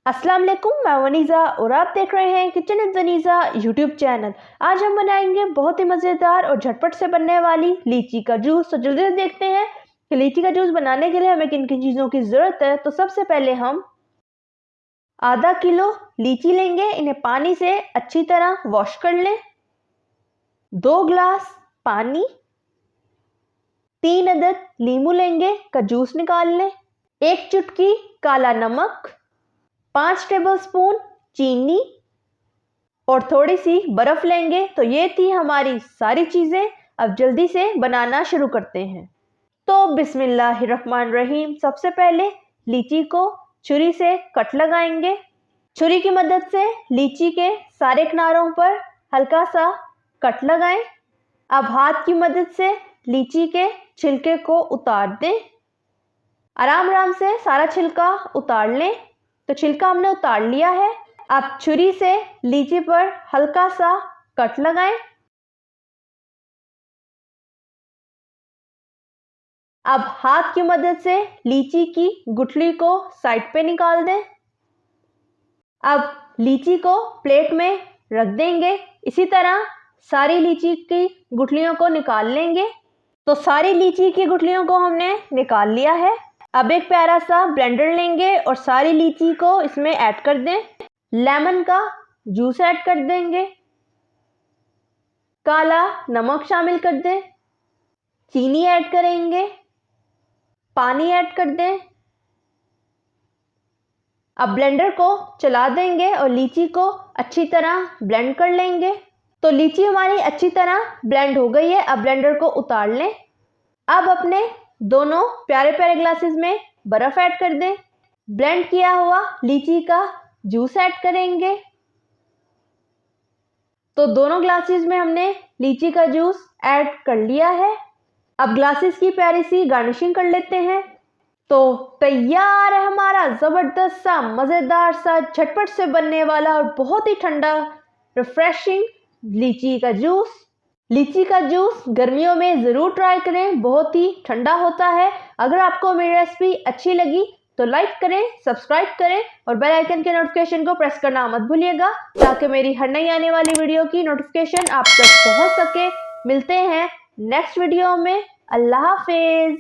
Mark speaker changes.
Speaker 1: अस्सलाम वालेकुम, मैं वनीज़ा और आप देख रहे हैं kitchen with Vaneeza YouTube channel. आज हम बनाएंगे बहुत ही मज़ेदार और झटपट से बनने वाली लीची का जूस। तो जल्दी से देखते हैं कि लीची का जूस बनाने के लिए हमें किन किन चीज़ों की ज़रूरत है। तो सबसे पहले हम आधा किलो लीची लेंगे, इन्हें पानी से अच्छी तरह वॉश कर लें। 2 ग्लास पानी, 3 अदद नींबू लेंगे का जूस निकाल लें, 1 चुटकी काला नमक, 5 टेबलस्पून चीनी और थोड़ी सी बर्फ लेंगे। तो ये थी हमारी सारी चीज़ें। अब जल्दी से बनाना शुरू करते हैं। तो बिस्मिल्लाहिर्रहमानिर्रहीम। सबसे पहले लीची को छुरी से कट लगाएंगे। छुरी की मदद से लीची के सारे किनारों पर हल्का सा कट लगाएं। अब हाथ की मदद से लीची के छिलके को उतार दें। आराम आराम से सारा छिलका उतार लें। तो छिलका हमने उतार लिया है। अब छुरी से लीची पर हल्का सा कट लगाएं। अब हाथ की मदद से लीची की गुठली को साइड पे निकाल दें। अब लीची को प्लेट में रख देंगे। इसी तरह सारी लीची की गुठलियों को निकाल लेंगे। तो सारी लीची की गुठलियों को हमने निकाल लिया है। अब एक प्यारा सा ब्लेंडर लेंगे और सारी लीची को इसमें ऐड कर दें। लेमन का जूस ऐड कर देंगे, काला नमक शामिल कर दें, चीनी ऐड करेंगे, पानी ऐड कर दें। अब ब्लेंडर को चला देंगे और लीची को अच्छी तरह ब्लेंड कर लेंगे। तो लीची हमारी अच्छी तरह ब्लेंड हो गई है। अब ब्लेंडर को उतार लें। अब अपने दोनों प्यारे प्यारे ग्लासेस में बर्फ ऐड कर दें। ब्लेंड किया हुआ लीची का जूस ऐड करेंगे। तो दोनों ग्लासेस में हमने लीची का जूस ऐड कर लिया है। अब ग्लासेस की प्यारी सी गार्निशिंग कर लेते हैं। तो तैयार है हमारा ज़बरदस्त सा, मज़ेदार सा, झटपट से बनने वाला और बहुत ही ठंडा रिफ्रेशिंग लीची का जूस। लीची का जूस गर्मियों में ज़रूर ट्राई करें, बहुत ही ठंडा होता है। अगर आपको मेरी रेसिपी अच्छी लगी तो लाइक करें, सब्सक्राइब करें और बेल आइकन के नोटिफिकेशन को प्रेस करना मत भूलिएगा, ताकि मेरी हर नई आने वाली वीडियो की नोटिफिकेशन आप तक पहुंच सके। मिलते हैं नेक्स्ट वीडियो में। अल्लाह हाफिज़।